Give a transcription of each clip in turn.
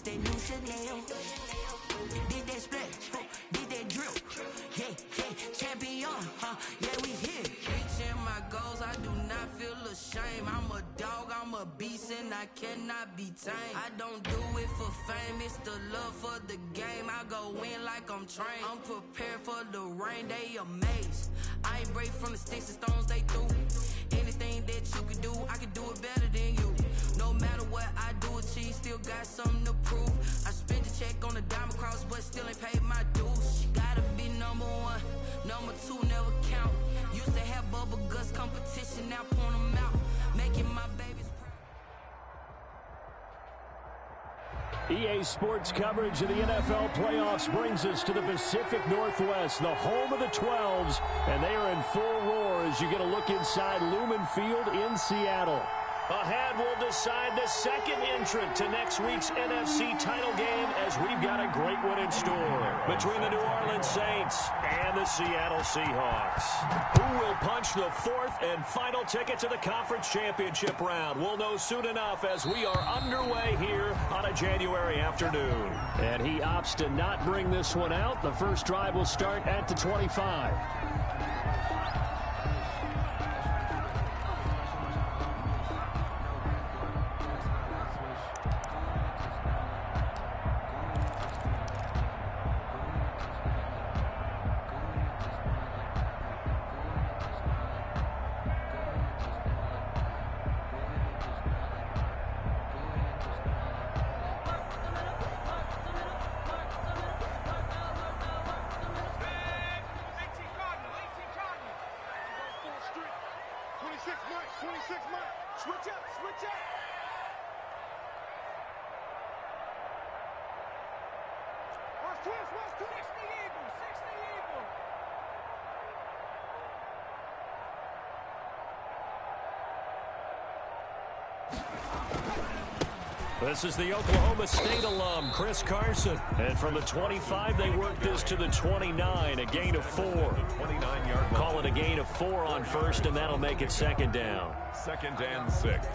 that new Chanel. Did that split, did that drip. Yeah, champion, yeah, we here. Reaching my goals, I do not feel ashamed. I'm a dog, I'm a beast, and I cannot be tamed. I don't do it for fame, it's the love for the game. I go in like I'm trained. I'm prepared for the rain, they amazed. I ain't break from the sticks and stones they threw. Anything that you can do, I can do it better than you. No matter what I do, achieve, still got something to prove. I spent the check on the diamond cross, but still ain't paid my dues. She gotta be number one, number two never count. Used to have bubble guts competition, now point them out. Making my babies proud. EA Sports coverage of the NFL playoffs brings us to the Pacific Northwest, the home of the 12s, and they are in full roar as you get a look inside Lumen Field in Seattle. Ahead, we'll decide the second entrant to next week's NFC title game as we've got a great one in store between the New Orleans Saints and the Seattle Seahawks. Who will punch the fourth and final ticket to the conference championship round? We'll know soon enough as we are underway here on a January afternoon. And he opts to not bring this one out. The first drive will start at the 25. This is the Oklahoma State alum, Chris Carson. And from the 25, they work this to the 29, a gain of 4. 29-yard line. Call it a gain of 4 on first, and that'll make it second down. Second and 6.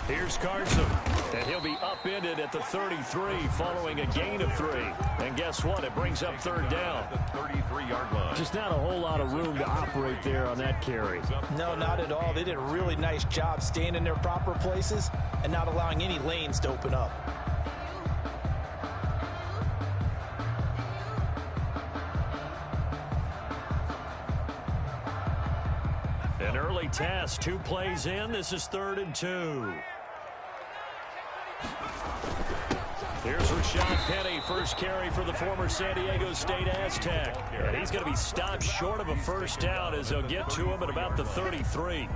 Here's Carson, and he'll be upended at the 33 following a gain of 3. And guess what? It brings up third down. The 33-yard line. Just not a whole lot of room to operate there on that carry. No, not at all. They did a really nice job staying in their proper places and not allowing any lanes to open up. An early test, 2 plays in. This is 3rd and 2. Here's Rashad Penny, first carry for the former San Diego State Aztec. And he's going to be stopped short of a first down as they'll get to him at about the 33.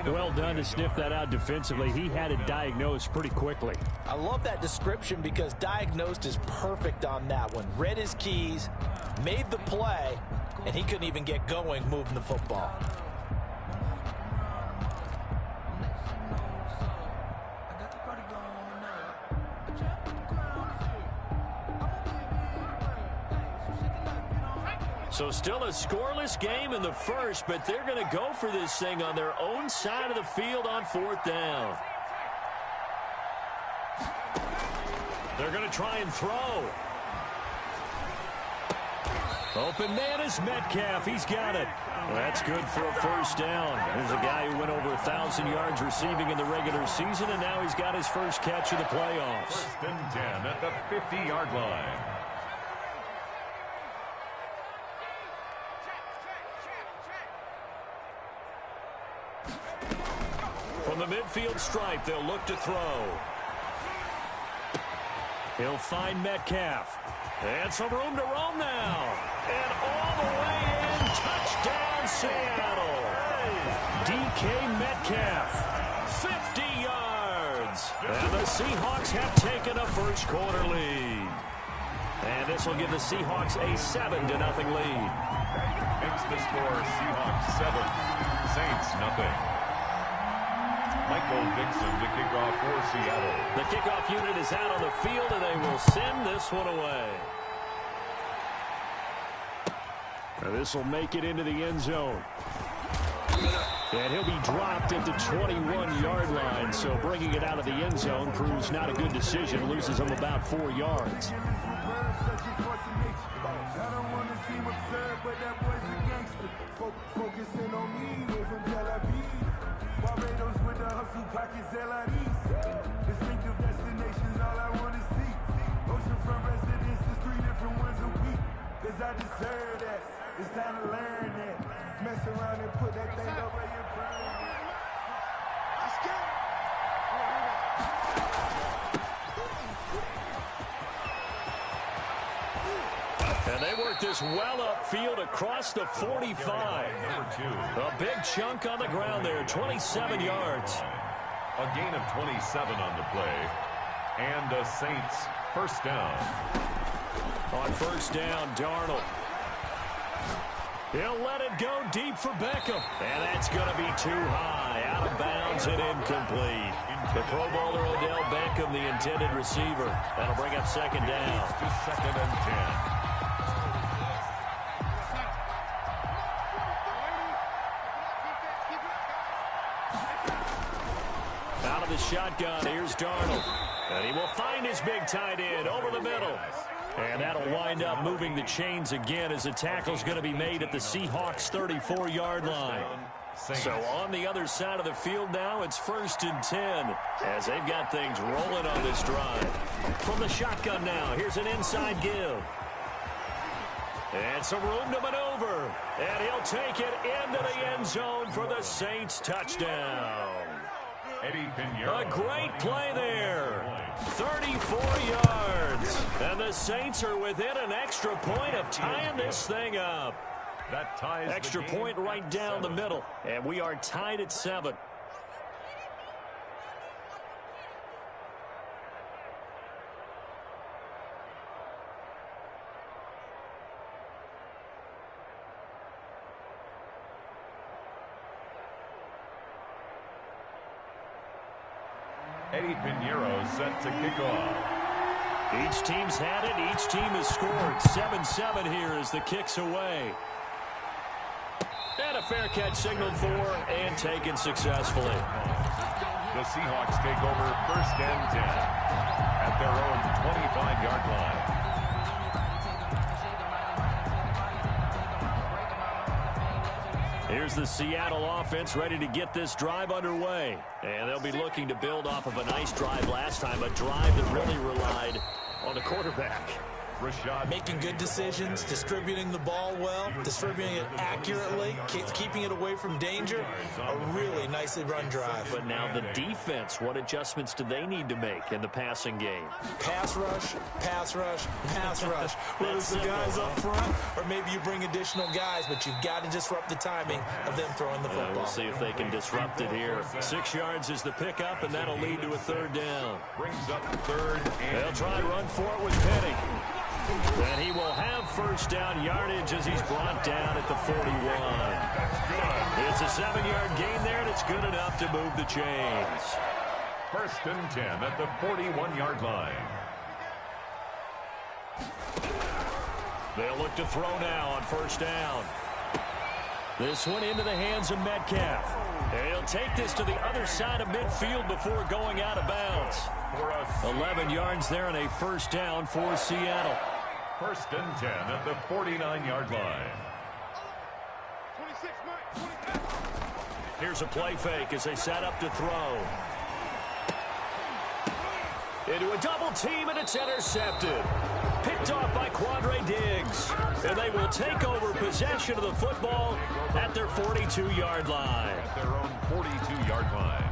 Well done to sniff that out defensively. He had it diagnosed pretty quickly. I love that description because diagnosed is perfect on that one. Read his keys, made the play, and he couldn't even get going moving the football. So still a scoreless game in the first, but they're going to go for this thing on their own side of the field on 4th down. They're going to try and throw. Open man is Metcalf. He's got it. That's good for a first down. There's a guy who went over 1,000 yards receiving in the regular season, and now he's got his first catch of the playoffs. 1st and 10 at the 50-yard line. From the midfield stripe, they'll look to throw. He'll find Metcalf. And some room to roam now. And all the way in. Touchdown, Seattle. DK Metcalf, 50 yards. And the Seahawks have taken a first quarter lead. And this will give the Seahawks a 7-0 lead. Makes the score Seahawks 7, Saints nothing. Michael Dixon to kick off for Seattle. The kickoff unit is out on the field, and they will send this one away. This will make it into the end zone. And he'll be dropped at the 21-yard line, so bringing it out of the end zone proves not a good decision. Loses him about 4 yards. I deserve that. It's time to learn that. Mess around and put that thing over your brain. Let's go. And they work this well upfield across the 45. A big chunk on the ground there, 27 yards. A gain of 27 on the play. And the Saints first down. On first down, Darnold. He'll let it go deep for Beckham. And that's going to be too high. Out of bounds and incomplete. The Pro Bowler Odell Beckham, the intended receiver. That'll bring up second down. To second and 10. Out of the shotgun, here's Darnold. And he will find his big tight end over the middle. And that'll wind up moving the chains again as the tackle's going to be made at the Seahawks' 34-yard line. So on the other side of the field now, it's 1st and 10 as they've got things rolling on this drive. From the shotgun now, here's an inside give. And some room to maneuver. And he'll take it into the end zone for the Saints touchdown. Eddie Pinheiro. A great play there. 34 yards. And the Saints are within an extra point of tying this thing up. That ties extra the game point right down the middle. And we are tied at 7. Eddie Pinheiro set to kick off. Each team's had it. Each team has scored. 7-7 here as the kick's away. And a fair catch signaled for and taken successfully. The Seahawks take over 1st and 10 at their own 25-yard line. Here's the Seattle offense ready to get this drive underway. And they'll be looking to build off of a nice drive last time, a drive that really relied on the quarterback. Rashad making good decisions, distributing the ball well, distributing it accurately, keeping it away from danger. A really nicely run drive. But now the defense, what adjustments do they need to make in the passing game? Pass rush, pass rush, pass rush. Whether it's the guys up front or maybe you bring additional guys, but you've got to disrupt the timing of them throwing the football. We'll see if they can disrupt it here. 6 yards is the pickup, and that'll lead to a 3rd down. Brings up 3rd and they'll try and run for it with Penny. And he will have 1st down yardage as he's brought down at the 41. It's a 7-yard gain there, and it's good enough to move the chains. 1st and 10 at the 41-yard line. They'll look to throw now on 1st down. This one into the hands of Metcalf. He'll take this to the other side of midfield before going out of bounds. 11 yards there and a 1st down for Seattle. 1st and 10 at the 49-yard line. Here's a play fake as they set up to throw. Into a double team, and it's intercepted. Picked off by Quandre Diggs. And they will take over possession of the football at their 42-yard line. At their own 42-yard line.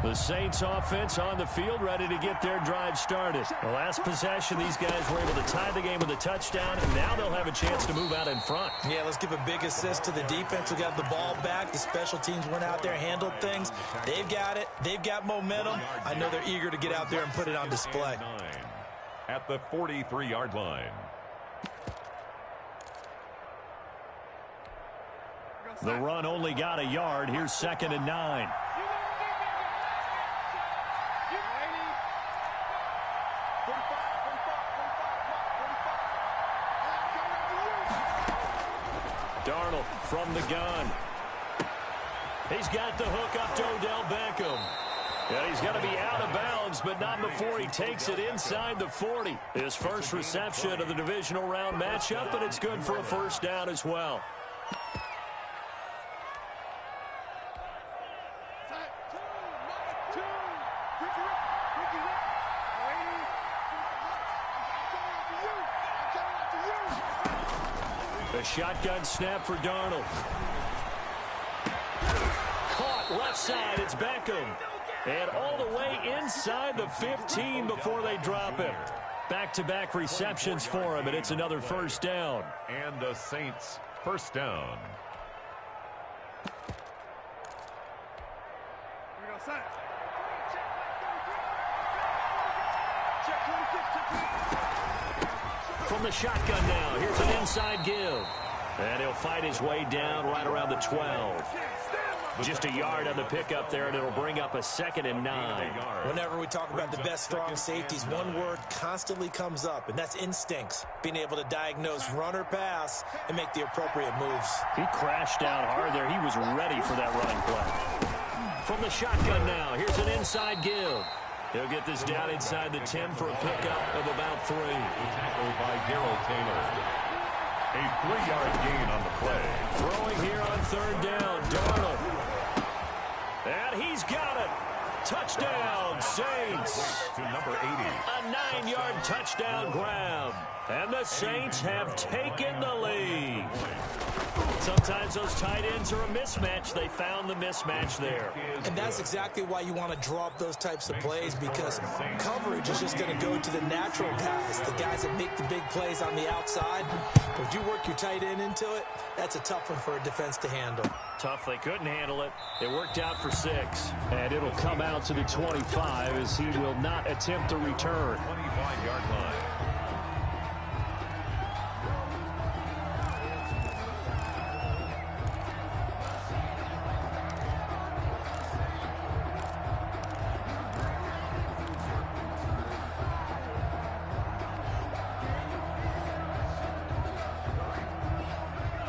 The Saints offense on the field, ready to get their drive started. The last possession, these guys were able to tie the game with a touchdown, and now they'll have a chance to move out in front. Yeah, let's give a big assist to the defense who got the ball back. The special teams went out there, handled things. They've got it. They've got momentum. I know they're eager to get out there and put it on display. At the 43-yard line. The run only got a yard. Here's 2nd and 9. Darnold from the gun. He's got the hook up to Odell Beckham. And he's going to be out of bounds, but not before he takes it inside the 40. His first reception of the divisional round matchup, and it's good for a first down as well. A shotgun snap for Darnold. Caught left side. It's Beckham. And all the way inside the 15 before they drop him. Back-to-back receptions for him, and it's another first down. And the Saints first down. From the shotgun now, here's an inside give. And he'll fight his way down right around the 12. Just a yard on the pickup there, and it'll bring up a 2nd and 9. Whenever we talk about the best strong safeties, one word constantly comes up, and that's instincts. Being able to diagnose run or pass and make the appropriate moves. He crashed down hard there. He was ready for that running play. From the shotgun now, here's an inside give. He'll get this down inside the 10 for a pickup of about 3. Tackled by Darrell Taylor. A 3-yard gain on the play. Throwing here on 3rd down, Darnold. And he's got it. Touchdown, Saints. To number 80. A 9-yard touchdown grab. And the Saints have taken the lead. Sometimes those tight ends are a mismatch. They found the mismatch there. And that's exactly why you want to draw up those types of plays, because coverage is just going to go to the natural guys, the guys that make the big plays on the outside. But if you work your tight end into it, that's a tough one for a defense to handle. Tough. They couldn't handle it. It worked out for 6. And it'll come out to the 25 as he will not attempt to return. 25-yard line.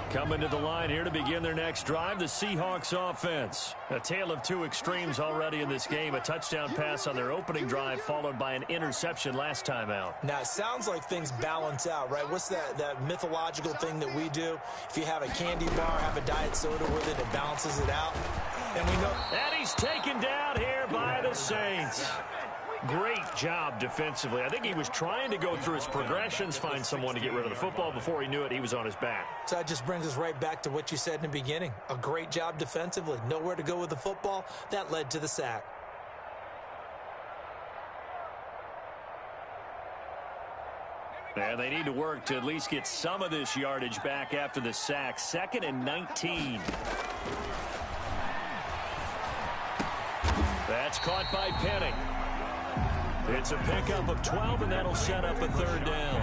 Coming to the line here to begin their next drive, the Seahawks offense. A tale of two extremes already in this game. A touchdown pass on their opening drive, followed by an interception last time out. Now, it sounds like things balance out, right? What's that mythological thing that we do? If you have a candy bar, have a diet soda with it, it balances it out. And we know. And he's taken down here by the Saints. Great job defensively. I think he was trying to go through his progressions, find someone to get rid of the football. Before he knew it, he was on his back. So that just brings us right back to what you said in the beginning. A great job defensively. Nowhere to go with the football. That led to the sack. And they need to work to at least get some of this yardage back after the sack. 2nd and 19. That's caught by Penning. It's a pickup of 12, and that'll set up a 3rd down.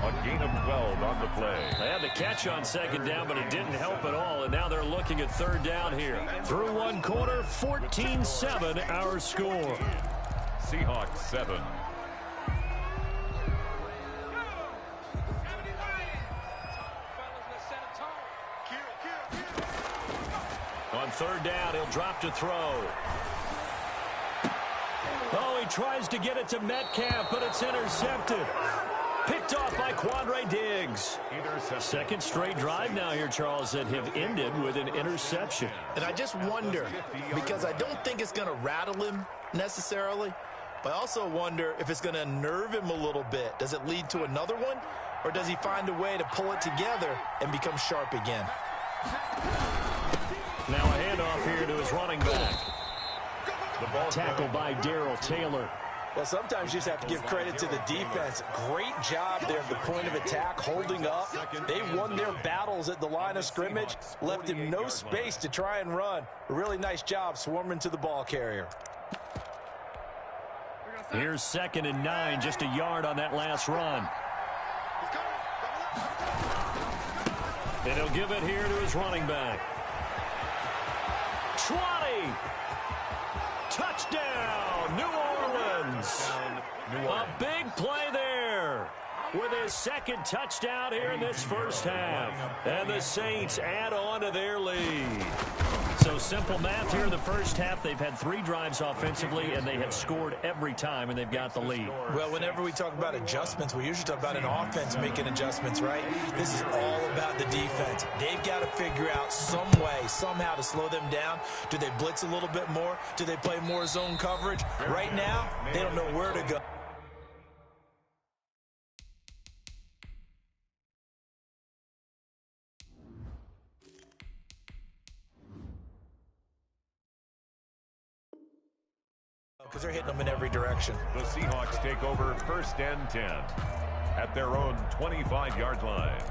A gain of 12 on the play. They had the catch on 2nd down, but it didn't help at all, and now they're looking at 3rd down here. Through one quarter, 14-7 our score. Seahawks 7. On 3rd down, he'll drop to throw. Oh, he tries to get it to Metcalf, but it's intercepted. Picked off by Quandre Diggs. Second straight drive now here, Charles, that have ended with an interception. And I just wonder, because I don't think it's going to rattle him necessarily, but I also wonder if it's going to unnerve him a little bit. Does it lead to another one, or does he find a way to pull it together and become sharp again? Now a handoff here to his running back. Tackled by Darrell Taylor. Well, sometimes you just have to give credit to the defense. Great job there at the point of attack, holding up. They won their battles at the line of scrimmage, left him no space to try and run. A really nice job swarming to the ball carrier. Here's 2nd and 9, just a yard on that last run. And he'll give it here to his running back. 20! Touchdown, New Orleans! A big play there with his 2nd touchdown here in this first half. And the Saints add on to their lead. So simple math here in the first half. They've had 3 drives offensively, and they have scored every time, and they've got the lead. Well, whenever we talk about adjustments, we usually talk about an offense making adjustments, right? This is all about the defense. They've got to figure out some way, somehow to slow them down. Do they blitz a little bit more? Do they play more zone coverage? Right now, they don't know where to go. Because they're hitting them in every direction. The Seahawks take over 1st and 10 at their own 25-yard line.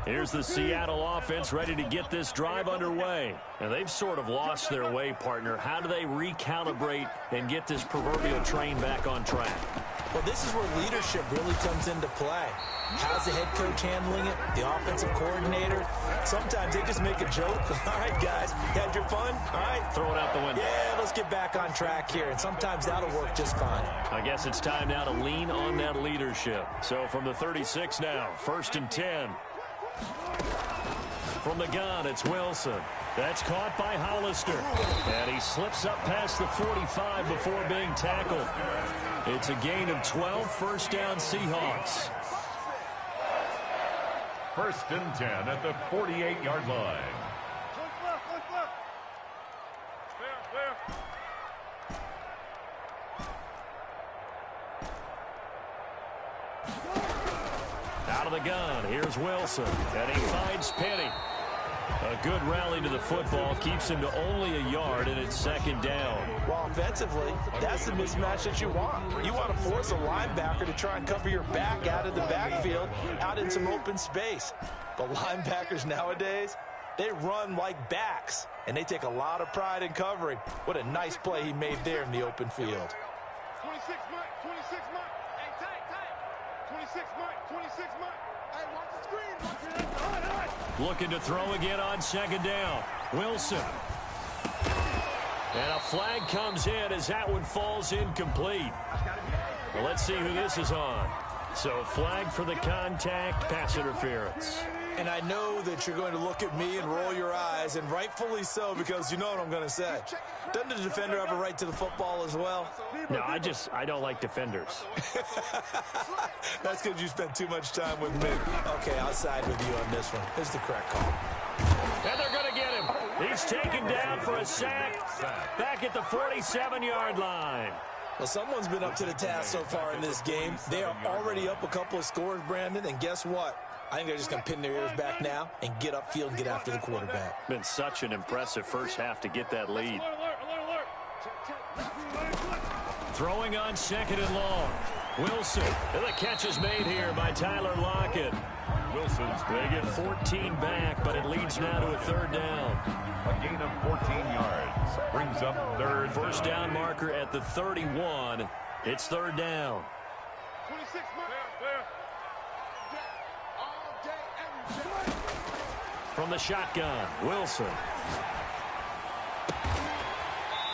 Here's the Seattle offense ready to get this drive underway. And they've sort of lost their way, partner. How do they recalibrate and get this proverbial train back on track? Well, this is where leadership really comes into play. How's the head coach handling it? The offensive coordinator? Sometimes they just make a joke. All right, guys, you had your fun? All right. Throw it out the window. Yeah, let's get back on track here. And sometimes that'll work just fine. I guess it's time now to lean on that leadership. So from the 36 now, 1st and 10. From the gun, it's Wilson. That's caught by Hollister. And he slips up past the 45 before being tackled. It's a gain of 12, 1st down Seahawks. 1st and 10 at the 48-yard line. Out of the gun, here's Wilson, and he finds Penny. A good rally to the football keeps him to only a yard, and it's 2nd down. Well, offensively, that's the mismatch that you want. You want to force a linebacker to try and cover your back out of the backfield, out in some open space. But linebackers nowadays, they run like backs, and they take a lot of pride in covering. What a nice play he made there in the open field. 26 Mike, 26 Mike. Hey, tight. 26 Mike, 26 Mike. Hey, watch the screen. Looking to throw again on 2nd down. Wilson. And a flag comes in as that one falls incomplete. Well, let's see who this is on. So flag for the contact, pass interference. And I know that you're going to look at me and roll your eyes, and rightfully so, because you know what I'm going to say. Doesn't the defender have a right to the football as well? No, I don't like defenders. That's because you spent too much time with me. Okay, I'll side with you on this one. It's the correct call. And they're going to get him. He's taken down for a sack back at the 47-yard line. Well, someone's been up to the task so far in this game. They are already up a couple of scores, Brandon, and guess what? I think they're just going to pin their ears back now and get upfield and get after the quarterback. Been such an impressive first half to get that lead. Throwing on 2nd and long. Wilson. And the catch is made here by Tyler Lockett. Wilson's They get 14 back, but it leads now to a 3rd down. a gain of 14 yards. Brings up 3rd. First down marker at the 31. It's 3rd down. 26 From the shotgun, Wilson.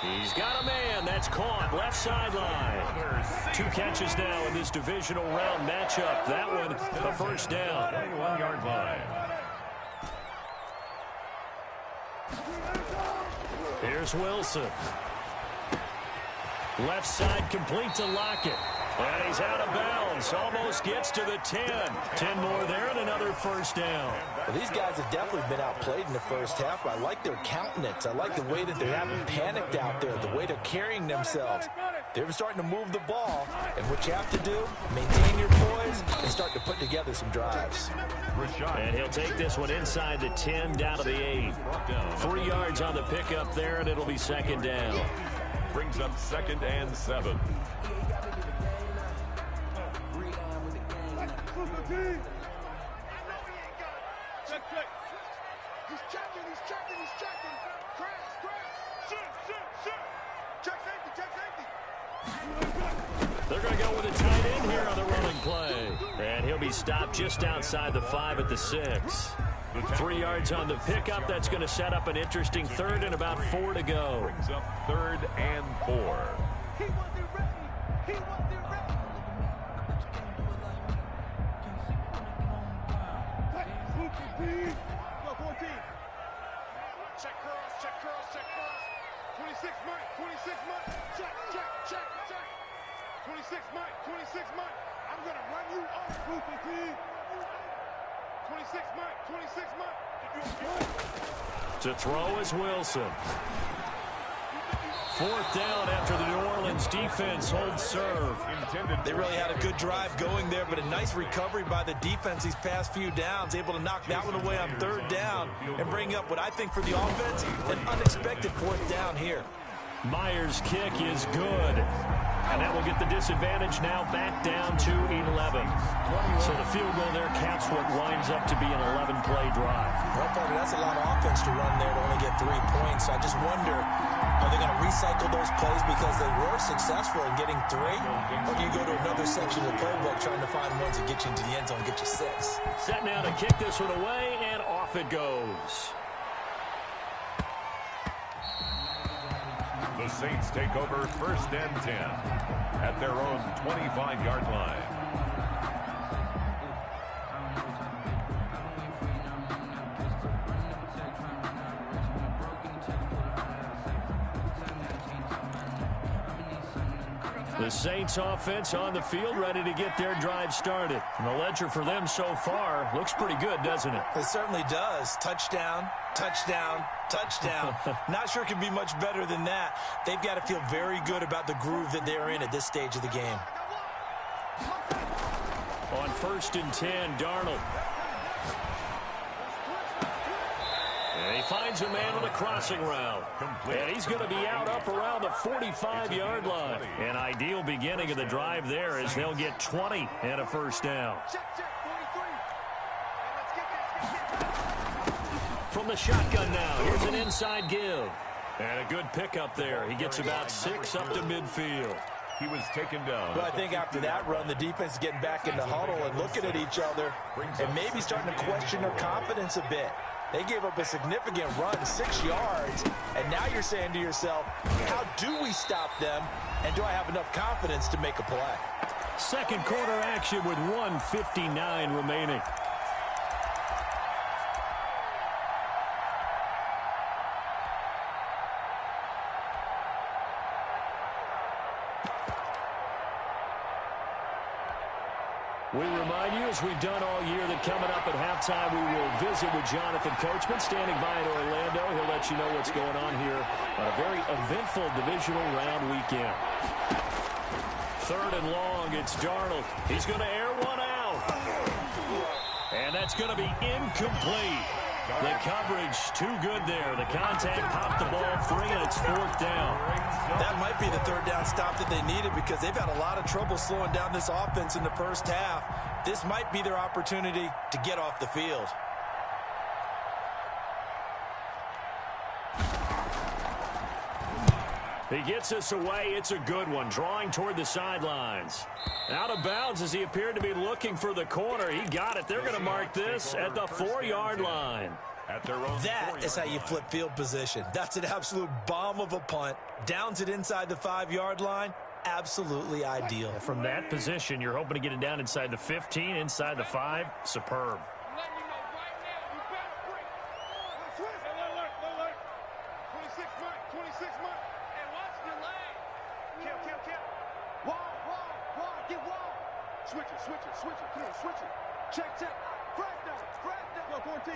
He's got a man. That's caught. Left sideline. 2 catches now in this divisional round matchup. That one, a 1st down. 21-yard line. Here's Wilson. Left side complete to Lockett. And he's out of bounds. Almost gets to the 10. 10 more there and another first down. Well, these guys have definitely been outplayed in the first half. I like their countenance. I like the way that they haven't panicked out there, the way they're carrying themselves. They're starting to move the ball, and what you have to do, maintain your poise and start to put together some drives. And he'll take this one inside the 10 down to the 8. 3 yards on the pickup there, and it'll be second down. Brings up 2nd and 7. They're going to go with a tight end here on the running play. And he'll be stopped just outside the 5 at the 6. 3 yards on the pickup. That's going to set up an interesting third and about 4 to go. Brings up 3rd and 4. Check curls. 26 Mike, check. 26 Mike, I'm going to run you off, Booker T. 26 Mike. To throw is Wilson. 4th down after the New Orleans defense holds serve. They really had a good drive going there, but a nice recovery by the defense these past few downs, able to knock that one away on 3rd down and bring up what I think for the offense, an unexpected 4th down here. Myers' kick is good. And that will get the disadvantage now back down to 11. So the field goal there caps what winds up to be an 11-play drive. Well, Parker, that's a lot of offense to run there to only get 3 points. So I just wonder, are they going to recycle those plays because they were successful in getting 3? Or do you go to another section of the playbook trying to find ones that get you into the end zone and get you 6? Set now to kick this one away, and off it goes. The Saints take over 1st and 10 at their own 25-yard line. The Saints offense on the field, ready to get their drive started. And the ledger for them so far looks pretty good, doesn't it? It certainly does. Touchdown. Not sure it can be much better than that. They've got to feel very good about the groove that they're in at this stage of the game. On 1st and 10, Darnold. And he finds a man on a crossing route. And he's going to be out up around the 45-yard line. An ideal beginning of the drive there as they'll get 20 and a first down. From the shotgun now, here's an inside give. And a good pickup there. He gets about 6 up to midfield. He was taken down. But I think after that run, the defense is getting back in the huddle and looking at each other and maybe starting to question their confidence a bit. They gave up a significant run, 6 yards, and now you're saying to yourself, how do we stop them, and do I have enough confidence to make a play? Second quarter action with 1:59 remaining. We remind you, as we've done all year, that coming up at halftime, we will visit with Jonathan Coachman, standing by in Orlando. He'll let you know what's going on here on a very eventful divisional round weekend. 3rd and long, it's Darnold. He's going to air one out. And that's going to be incomplete. The coverage too good there. The contact popped the ball free, and it's 4th down. That might be the 3rd down stop that they needed because they've had a lot of trouble slowing down this offense in the first half. This might be their opportunity to get off the field. He gets us away. It's a good one. Drawing toward the sidelines. Out of bounds as he appeared to be looking for the corner. He got it. They're going to mark this at the 4-yard line. That is how you flip field position. That's an absolute bomb of a punt. Downs it inside the 5-yard line. Absolutely ideal. From that position, you're hoping to get it down inside the 15, inside the 5. Superb. Switch it. Check, check. Crack down. Go, 14.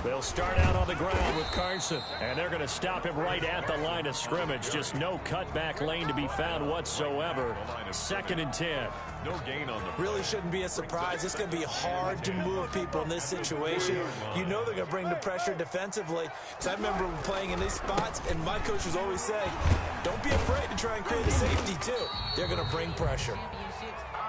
They'll start out on the ground with Carson, and they're going to stop him right at the line of scrimmage. Just no cutback lane to be found whatsoever. 2nd and 10. No gain on the Really shouldn't be a surprise. It's going to be hard to move people in this situation. You know they're going to bring the pressure defensively. So I remember playing in these spots, and my coach was always saying, don't be afraid to try and create a safety, too. They're going to bring pressure.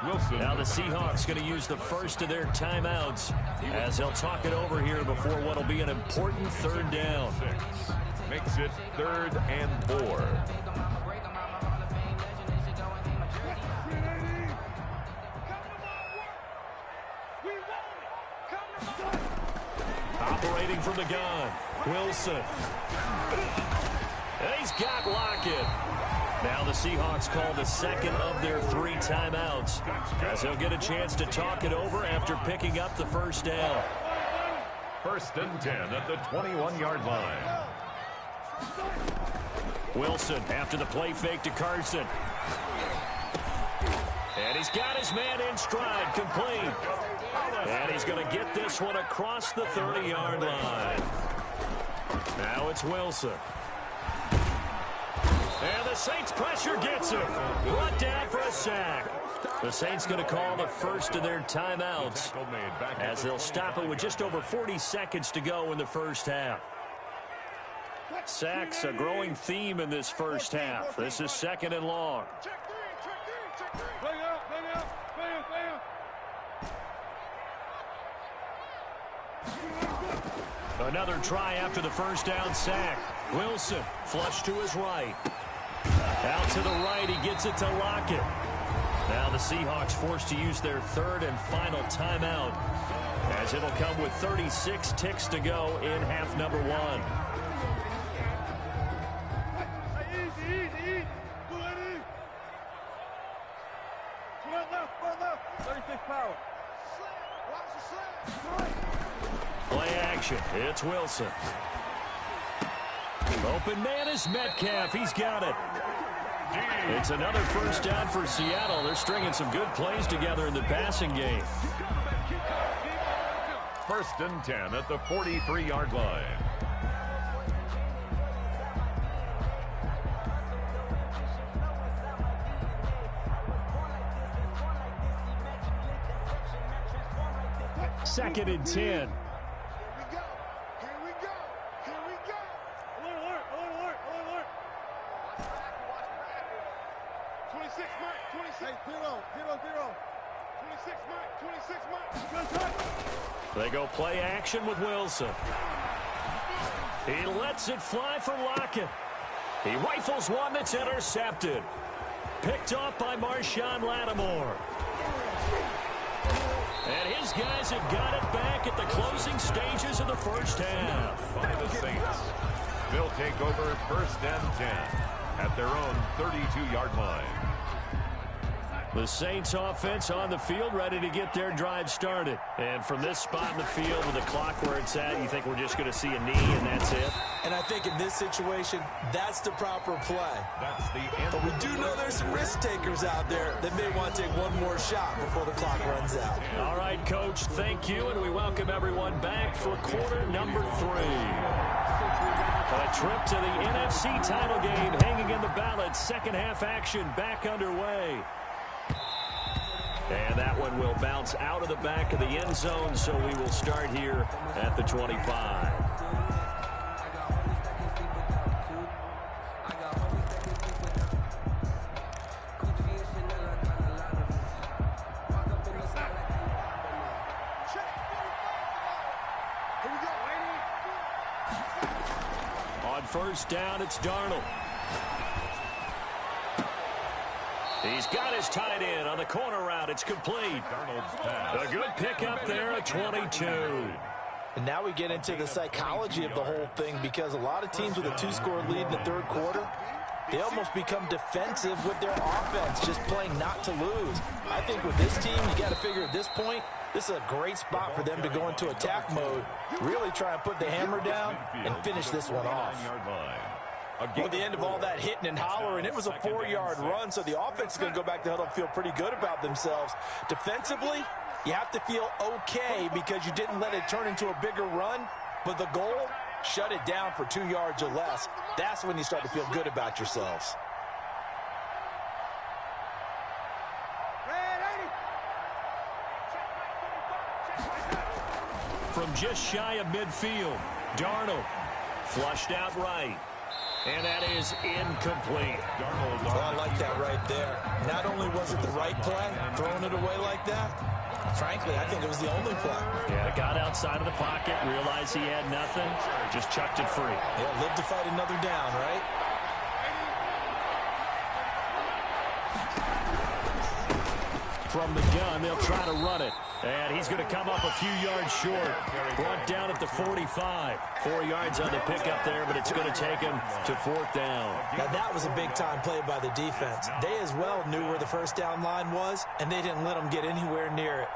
Wilson. Now the Seahawks going to use the first of their timeouts as they'll talk it over here before what will be an important 3rd down. Makes it 3rd and 4. Operating from the gun, Wilson. And he's got Lockett. Now the Seahawks call the 2nd of their 3 timeouts as they'll get a chance to talk it over after picking up the 1st down. 1st and 10 at the 21-yard line. Wilson after the play fake to Carson. And he's got his man in stride, complete. And he's going to get this one across the 30-yard line. Now it's Wilson. And the Saints pressure gets him. Brought down for a sack. The Saints going to call the first of their timeouts as they'll stop it with just over 40 seconds to go in the first half. Sacks a growing theme in this first half. This is 2nd and long. Another try after the first down sack. Wilson flush to his right. Out to the right, he gets it to Lockett. Now the Seahawks forced to use their 3rd and final timeout as it'll come with 36 ticks to go in half number 1. Easy. Go ahead, easy. Left. 36 power. Watch the slant. Play action. It's Wilson. Open man is Metcalf. He's got it. It's another 1st down for Seattle. They're stringing some good plays together in the passing game. 1st and 10 at the 43-yard line. Second and 10. Here we go. Alert. 26, Mike. 26. 0. 26, Mike. Good touch. They go play action with Wilson. He lets it fly for Lockett. He rifles one that's intercepted. Picked off by Marshawn Lattimore. And his guys have got it back at the closing stages of the first half. By the Saints. They'll take over 1st and 10 at their own 32-yard line. The Saints offense on the field, ready to get their drive started. And from this spot in the field with the clock where it's at, you think we're just going to see a knee and that's it? And I think in this situation, that's the proper play. That's the end. But we do know there's some risk takers out there that may want to take one more shot before the clock runs out. All right, Coach, thank you, and we welcome everyone back for quarter number 3. A trip to the NFC title game hanging in the balance. Second half action back underway. And that one will bounce out of the back of the end zone, so we will start here at the 25. On 1st down, it's Darnold. He's got his tight end on the corner route. It's complete. A good pickup there at 22. And now we get into the psychology of the whole thing, because a lot of teams with a 2-score lead in the 3rd quarter, they almost become defensive with their offense, just playing not to lose. I think with this team, you got to figure at this point, this is a great spot for them to go into attack mode, really try and put the hammer down and finish this one off. Well, the end of all that hitting and hollering, it was a 4-yard run, so the offense is going to go back to huddle and feel pretty good about themselves. Defensively, you have to feel okay because you didn't let it turn into a bigger run, but the goal, shut it down for 2 yards or less. That's when you start to feel good about yourselves. From just shy of midfield, Darnold flushed out right. And that is incomplete. Well, I like that right there. Not only was it the right play, throwing it away like that, frankly, I think it was the only play. Yeah, got outside of the pocket, realized he had nothing, just chucked it free. Yeah, live to fight another down, right? From the gun, they'll try to run it. And he's going to come up a few yards short. Brought down at the 45. 4 yards on the pickup there, but it's going to take him to 4th down. Now, that was a big-time play by the defense. They as well knew where the first down line was, and they didn't let them get anywhere near it.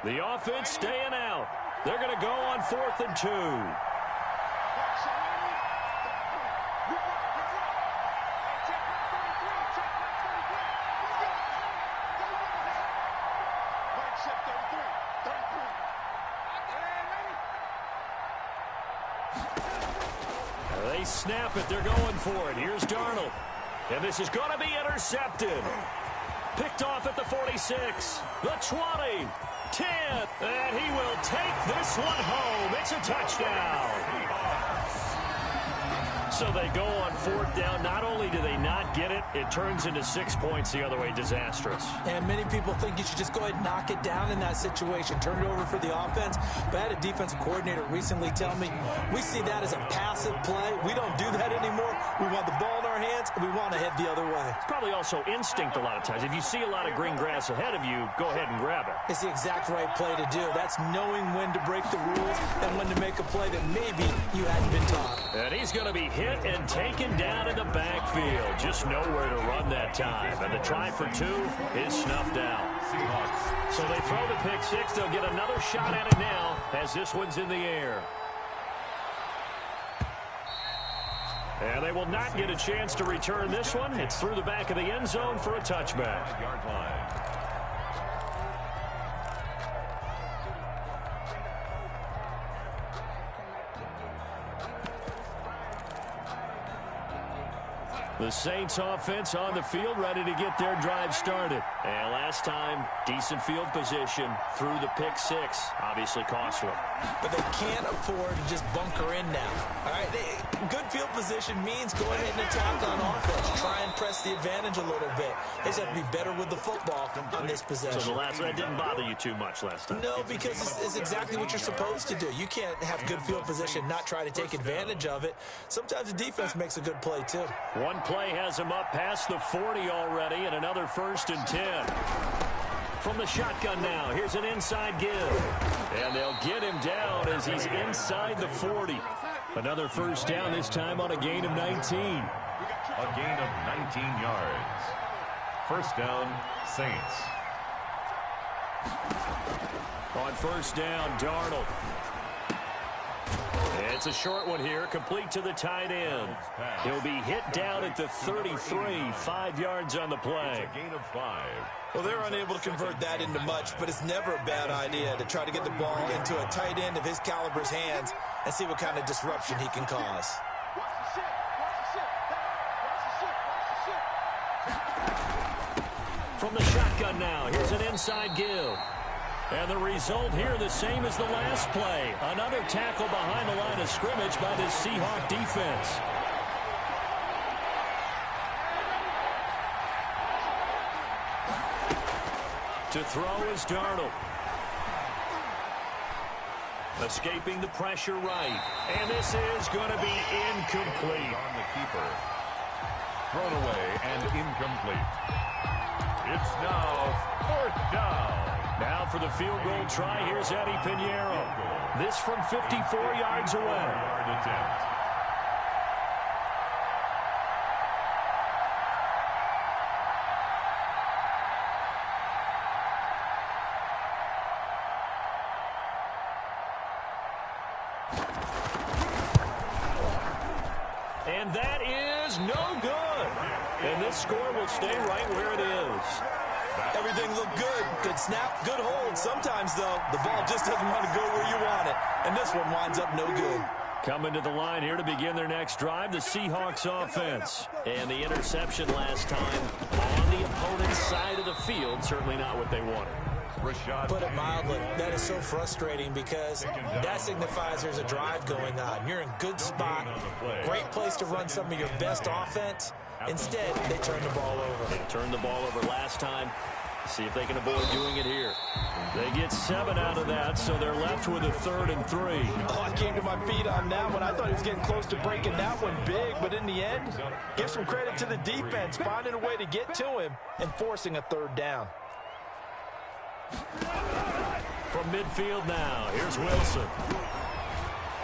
The offense staying out. They're going to go on 4th and 2. They snap it. They're going for it. Here's Darnold. And this is going to be intercepted. Picked off at the 46. The 20. 10, and he will take this one home. It's a touchdown. So they go on 4th down. Not only do they not get it, it turns into 6 points the other way. Disastrous. And many people think you should just go ahead and knock it down in that situation. Turn it over for the offense. But I had a defensive coordinator recently tell me, we see that as a passive play. We don't do that anymore. We want the ball in our hands, and we want to head the other way. It's probably also instinct a lot of times. If you see a lot of green grass ahead of you, go ahead and grab it. It's the exact right play to do. That's knowing when to break the rules and when to make a play that maybe you hadn't been taught. And he's going to be hit and taken down in the backfield. Just nowhere to run that time. And the try for 2 is snuffed out. So they throw the pick 6. They'll get another shot at it now as this one's in the air. And they will not get a chance to return this one. It's through the back of the end zone for a touchback. Yard line. The Saints offense on the field, ready to get their drive started. And last time, decent field position through the pick 6. Obviously costly. But they can't afford to just bunker in now. All right, good field position means go ahead and attack on offense. Try and press the advantage a little bit. They just have to be better with the football on this possession. So the last one didn't bother you too much last time? No, because it's exactly what you're supposed to do. You can't have good field position, not try to take advantage of it. Sometimes the defense makes a good play, too. One play has him up past the 40 already, and another 1st and 10. From the shotgun now, here's an inside give. And they'll get him down as he's inside the 40. Another 1st down, this time on a gain of 19. A gain of 19 yards. 1st down, Saints. On 1st down, Darnold. It's a short one here, complete to the tight end. He'll be hit down at the 33, 5 yards on the play. A gain of 5. Well, they're unable to convert that into much, but it's never a bad idea to try to get the ball into a tight end of his caliber's hands and see what kind of disruption he can cause. From the shotgun now, here's an inside give. And the result here the same as the last play. Another tackle behind the line of scrimmage by the Seahawk defense. To throw is Darnold. Escaping the pressure right. And this is going to be incomplete. On the keeper. Thrown away and incomplete. It's now 4th down. Now for the field goal try, here's Eddie Pinheiro. This from 54 yards away. Yard attempt. And that is no good. And this score will stay right where it is. Everything looked good. Good snap, good hold. Sometimes, though, the ball just doesn't want to go where you want it. And this one winds up no good. Coming to the line here to begin their next drive, the Seahawks offense. And the interception last time on the opponent's side of the field, certainly not what they wanted. Put it mildly, that is so frustrating because that signifies there's a drive going on. You're in good spot, great place to run some of your best offense. Instead, they turn the ball over. They turned the ball over last time. See if they can avoid doing it here. They get 7 out of that, so they're left with a 3rd and 3. Oh, I came to my feet on that one. I thought he was getting close to breaking that one big, but in the end, give some credit to the defense, finding a way to get to him and forcing a 3rd down. From midfield now, here's Wilson.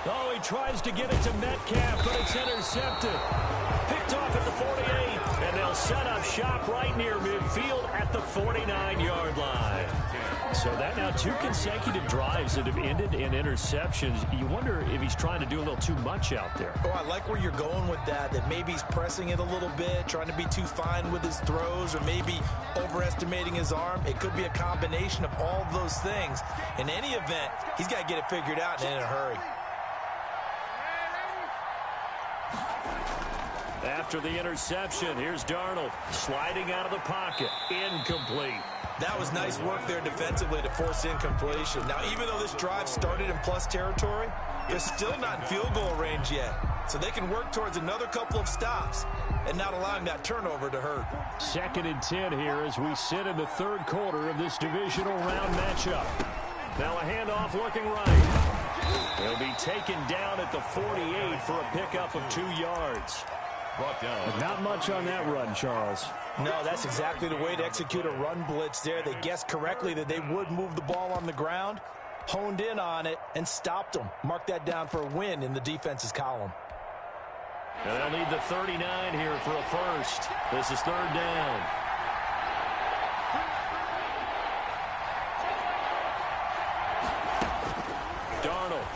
Oh, he tries to get it to Metcalf, but it's intercepted. Picked off at the 48, and they'll set up shop right near midfield at the 49-yard line. So that now 2 consecutive drives that have ended in interceptions. You wonder if he's trying to do a little too much out there. Oh, I like where you're going with that maybe he's pressing it a little bit, trying to be too fine with his throws, or maybe overestimating his arm. It could be a combination of all of those things. In any event, he's got to get it figured out and in a hurry. After the interception, here's Darnold sliding out of the pocket. Incomplete. That was nice work there defensively to force incompletion. Now, even though this drive started in plus territory, they're still not in field goal range yet. So they can work towards another couple of stops and not allowing that turnover to hurt. 2nd and 10 here as we sit in the 3rd quarter of this divisional round matchup. Now a handoff looking right. He'll be taken down at the 48 for a pickup of 2 yards. Brought down. But not much on that run, Charles. No, that's exactly the way to execute a run blitz there. They guessed correctly that they would move the ball on the ground, honed in on it, and stopped them. Mark that down for a win in the defense's column. And they'll need the 39 here for a first. This is 3rd down. Darnold.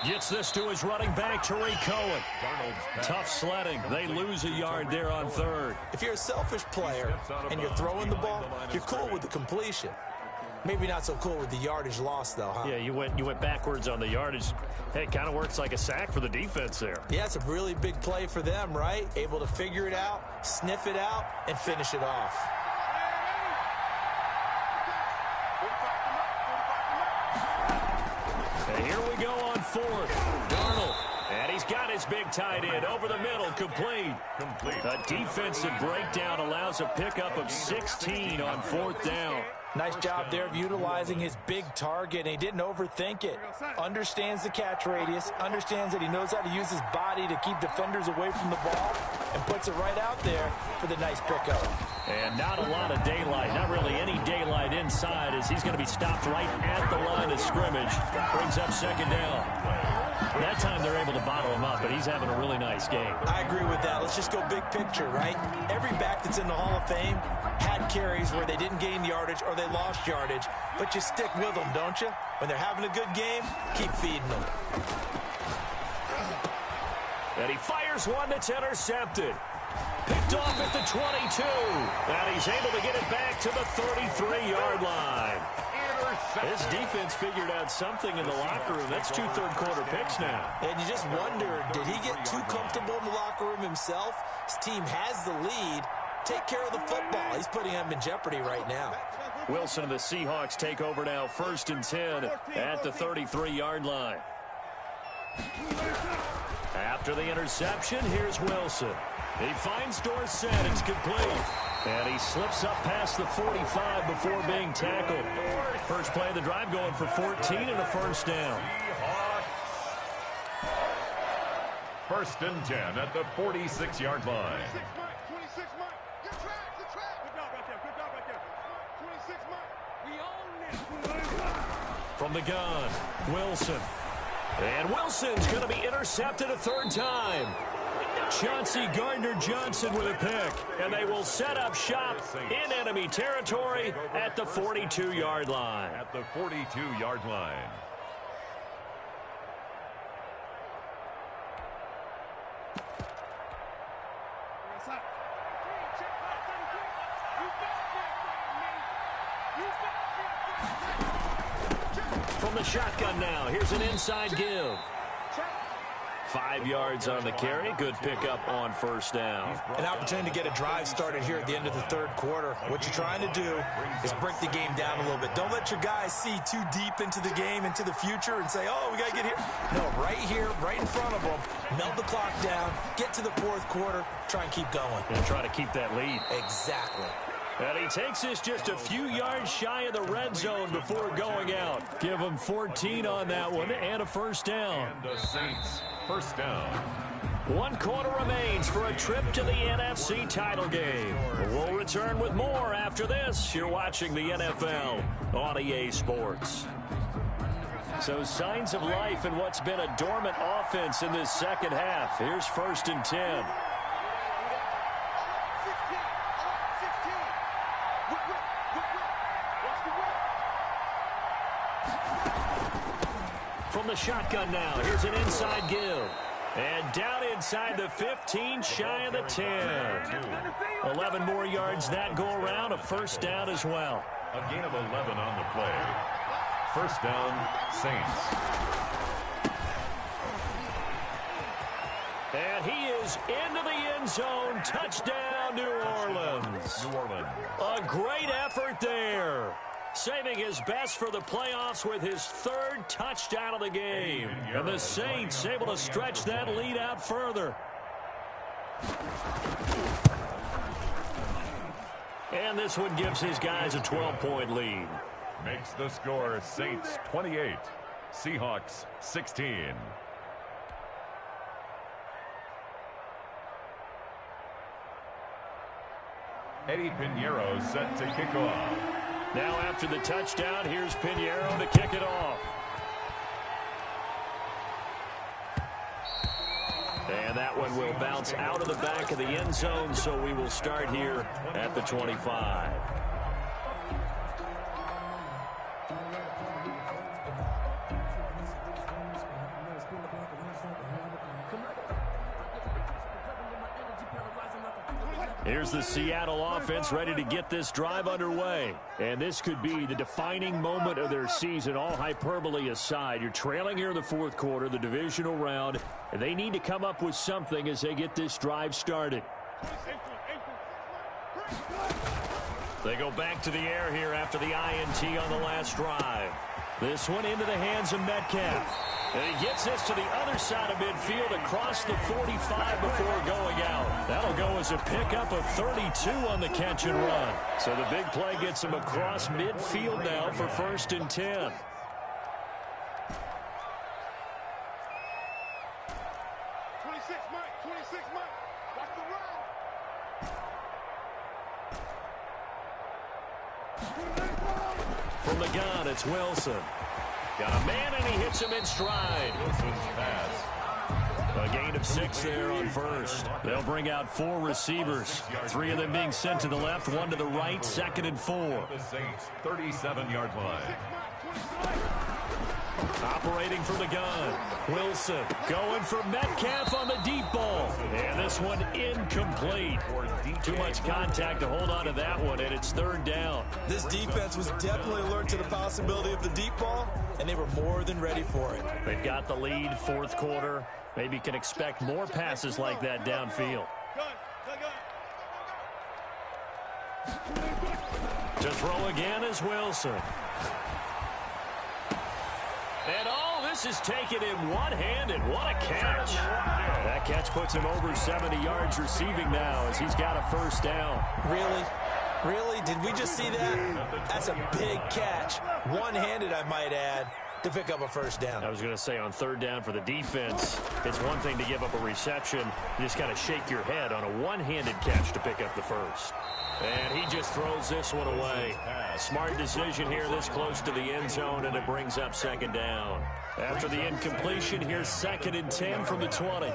Gets this to his running back, Tariq Cohen. Tough sledding. They lose a yard there on 3rd. If you're a selfish player and you're throwing the ball, you're cool with the completion. Maybe not so cool with the yardage loss, though, huh? Yeah, you went backwards on the yardage. Hey, it kind of works like a sack for the defense there. Yeah, it's a really big play for them, right? Able to figure it out, sniff it out, and finish it off. And here we go on 4th. Darnold. And he's got his big tight end over the middle, complete. A defensive breakdown allows a pickup of 16 on 4th down. Nice job there of utilizing his big target, and he didn't overthink it. Understands the catch radius, understands that he knows how to use his body to keep defenders away from the ball, and puts it right out there for the nice pickup. And not a lot of daylight, not really any daylight inside, as he's going to be stopped right at the line of scrimmage. Brings up 2nd down. That time they're able to bottle him up, but he's having a really nice game. I agree with that. Let's just go big picture, right? Every back that's in the Hall of Fame had carries where they didn't gain yardage or they lost yardage, but you stick with them, don't you? When they're having a good game, keep feeding them. And he fires one that's intercepted. Picked off at the 22. And he's able to get it back to the 33-yard line. This defense figured out something in the locker room. That's 2 third-quarter picks now. And you just wonder, did he get too comfortable in the locker room himself? His team has the lead. Take care of the football. He's putting him in jeopardy right now. Wilson and the Seahawks take over now, 1st and 10 at the 33-yard line. After the interception, here's Wilson. He finds Dorsett. It's complete. And he slips up past the 45 before being tackled. First play of the drive going for 14 and a first down. 1st and 10 at the 46-yard line. 26 Mike. Good track. Good job right there. Good job right there. 26 Mike. We own this. From the gun, Wilson. And Wilson's going to be intercepted a 3rd time. Chauncey Gardner-Johnson with a pick. And they will set up shop in enemy territory at the 42-yard line. At the 42-yard line. From the shotgun now, here's an inside give. 5 yards on the carry. Good pickup on first down. An opportunity to get a drive started here at the end of the third quarter. What you're trying to do is break the game down a little bit. Don't let your guys see too deep into the game, into the future, and say, oh, we got to get here. No, right here, right in front of them. Melt the clock down, get to the fourth quarter, try and keep going. And try to keep that lead. Exactly. And he takes this just a few yards shy of the red zone before going out. Give him 14 on that one and a first down. And the Saints, first down. 1 quarter remains for a trip to the NFC title game. We'll return with more after this. You're watching the NFL on EA Sports. So signs of life in what's been a dormant offense in this second half. Here's 1st and 10. From the shotgun now, here's an inside give. And down inside the 15, shy of the 10. 11 more yards that go around, a first down as well. A gain of 11 on the play. First down, Saints. And he is into the end zone. Touchdown, New Orleans. New Orleans. A great effort there. Saving his best for the playoffs with his 3rd touchdown of the game. And the Saints able to stretch that lead out further. And this one gives his guys a 12-point lead. Makes the score Saints 28, Seahawks 16. Eddie Pinheiro set to kick off. Now after the touchdown, here's Pinheiro to kick it off. And that one will bounce out of the back of the end zone, so we will start here at the 25. Here's the Seattle offense ready to get this drive underway. And this could be the defining moment of their season, all hyperbole aside. You're trailing here in the fourth quarter, the divisional round, and they need to come up with something as they get this drive started. They go back to the air here after the INT on the last drive. This one into the hands of Metcalf. And he gets this to the other side of midfield across the 45 before going out. That'll go as a pickup of 32 on the catch and run. So the big play gets him across midfield now for 1st and 10. 26, Mike. 26, Mike. Watch the run. From the gun, it's Wilson. Got a man, and he hits him in stride. Wilson's pass. A gain of 6 there on first. They'll bring out 4 receivers. 3 of them being sent to the left, 1 to the right, 2nd and 4. The Saints, 37-yard line. Operating from the gun. Wilson going for Metcalf on the deep ball. And this one incomplete. Too much contact to hold on to that one, and it's 3rd down. This defense was definitely alert to the possibility of the deep ball, and they were more than ready for it. They've got the lead, 4th quarter. Maybe can expect more passes like that downfield. To throw again is Wilson. And this is taken in one-handed. What a catch. That catch puts him over 70 yards receiving now as he's got a first down. Really? Really? Did we just see that? That's a big catch. One-handed, I might add, to pick up a first down. I was going to say on 3rd down for the defense, it's one thing to give up a reception. You just got to shake your head on a one-handed catch to pick up the first. And he just throws this one away. Smart decision here this close to the end zone, and it brings up 2nd down. After the incompletion, here's 2nd and 10 from the 20.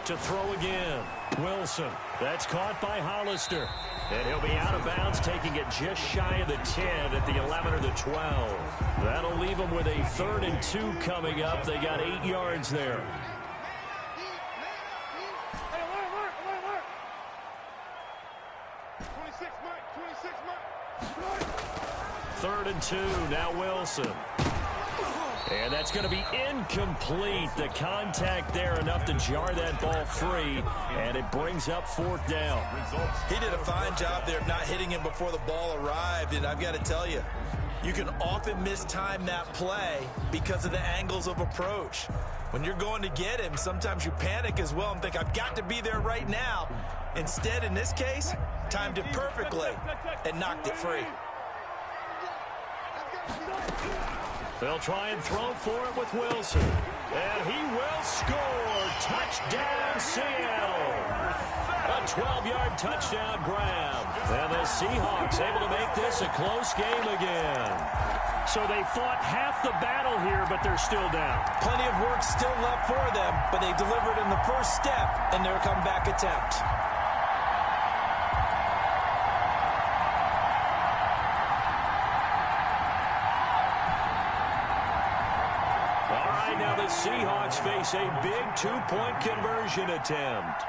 To throw again, Wilson. That's caught by Hollister. And he'll be out of bounds, taking it just shy of the 10 at the 11 or the 12. That'll leave them with a 3rd and 2 coming up. They got 8 yards there. 3rd and 2, now Wilson. And that's going to be incomplete. The contact there enough to jar that ball free, and it brings up 4th down. He did a fine job there of not hitting him before the ball arrived, and I've got to tell you, you can often mistime that play because of the angles of approach. When you're going to get him, sometimes you panic as well and think, I've got to be there right now. Instead, in this case, timed it perfectly and knocked it free. They'll try and throw for it with Wilson. And he will score. Touchdown, Seattle. A 12-yard touchdown grab. And the Seahawks able to make this a close game again. So they fought half the battle here, but they're still down. Plenty of work still left for them, but they delivered in the first step in their comeback attempt. Now the Seahawks face a big 2-point conversion attempt.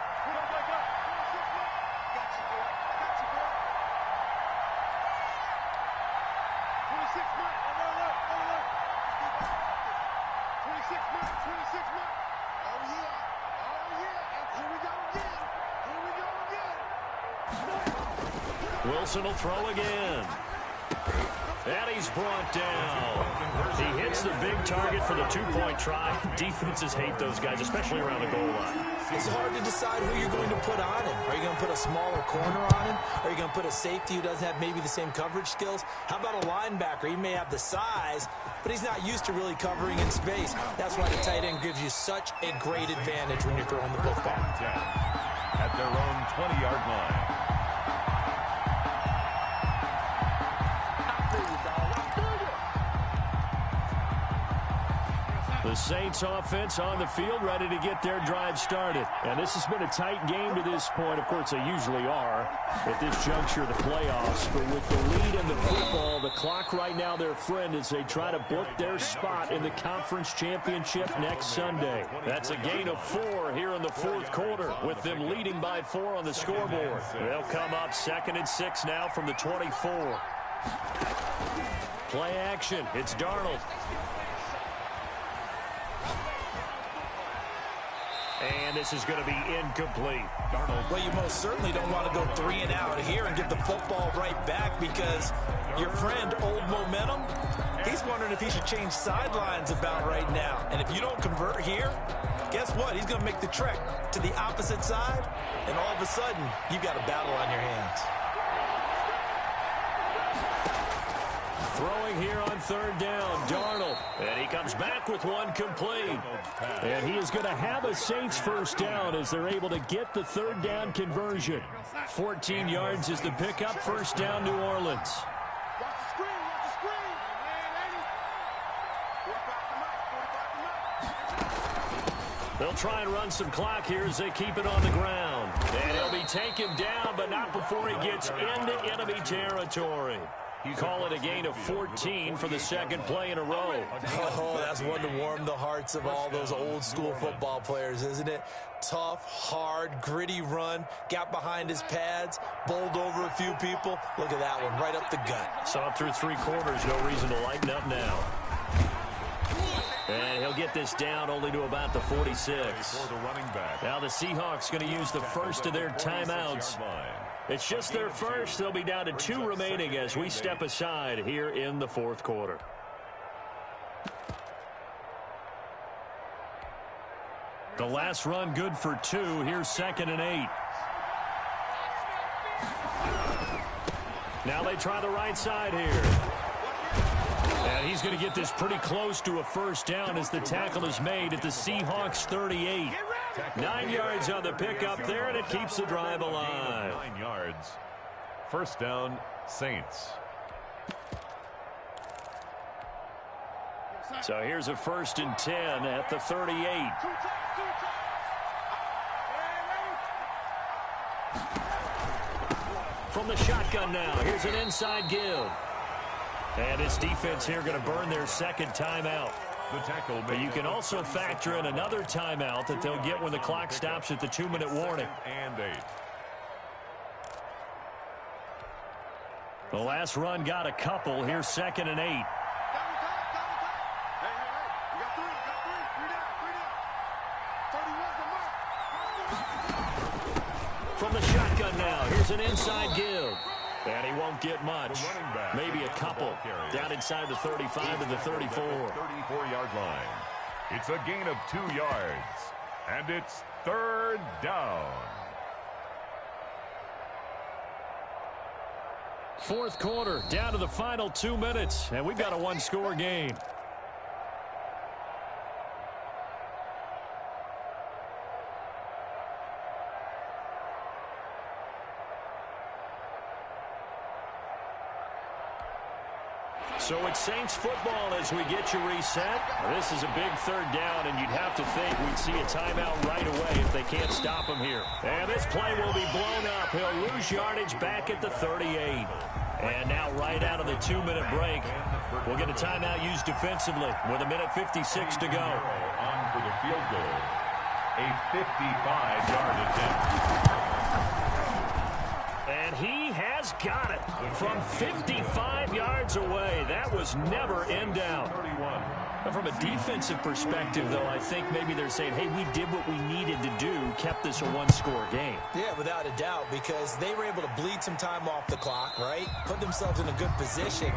Wilson will throw again. And he's brought down. He hits the big target for the 2-point try. Defenses hate those guys, especially around the goal line. It's hard to decide who you're going to put on him. Are you going to put a smaller corner on him? Are you going to put a safety who doesn't have maybe the same coverage skills? How about a linebacker? He may have the size, but he's not used to really covering in space. That's why the tight end gives you such a great advantage when you're throwing the football. At their own 20-yard line. The Saints offense on the field, ready to get their drive started. And this has been a tight game to this point. Of course, they usually are at this juncture of the playoffs. But with the lead in the football, the clock right now their friend as they try to book their spot in the conference championship next Sunday. That's a gain of 4 here in the 4th quarter with them leading by 4 on the scoreboard. They'll come up 2nd and 6 now from the 24. Play action. It's Darnold. And this is going to be incomplete. Darnold. Well, you most certainly don't want to go 3 and out here and get the football right back because your friend, Old Momentum, he's wondering if he should change sidelines about right now. And if you don't convert here, guess what? He's going to make the trek to the opposite side, and all of a sudden, you've got a battle on your hands. Throwing here on 3rd down, Darnold. And he comes back with one complete. And he is going to have a Saints first down as they're able to get the 3rd down conversion. 14 yards is the pickup, first down, New Orleans. They'll try and run some clock here as they keep it on the ground. And he'll be taken down, but not before he gets into enemy territory. You call it a gain of 14 for the 2nd play in a row. Oh, that's one to warm the hearts of all those old-school football players, isn't it? Tough, hard, gritty run, got behind his pads, bowled over a few people. Look at that one, right up the gut. Saw it through 3 quarters, no reason to lighten up now. And he'll get this down only to about the 46. Now the Seahawks going to use the first of their timeouts. It's just their first. They'll be down to 2 remaining as we step aside here in the 4th quarter. The last run good for 2. Here's 2nd and 8. Now they try the right side here. And he's going to get this pretty close to a first down as the tackle is made at the Seahawks 38. 9 yards on the pickup there, and it keeps the drive alive. 9 yards. First down, Saints. So here's a 1st and 10 at the 38. From the shotgun now, here's an inside give. And this defense here going to burn their second timeout. The tackle, but you can also factor in another timeout that they'll get when the clock stops at the 2-minute warning. And 8. The last run got a couple. Here's 2nd and 8. From the shotgun now, here's an inside give. And he won't get much. Maybe a couple. Down inside the 35 to the 34. 34-yard line. It's a gain of 2 yards. And it's 3rd down. Fourth quarter, down to the final 2 minutes. And we've got a one-score game. So it's Saints football as we get you reset. This is a big 3rd down, and you'd have to think we'd see a timeout right away if they can't stop him here. And this play will be blown up. He'll lose yardage back at the 38. And now right out of the 2-minute break, we'll get a timeout used defensively with 1:56 to go. On for the field goal. A 55-yard attempt. And he has got it from 55 yards away. That was never in doubt. From a defensive perspective, though, I think maybe they're saying, hey, we did what we needed to do, kept this a one-score game. Yeah, without a doubt, because they were able to bleed some time off the clock, right? Put themselves in a good position,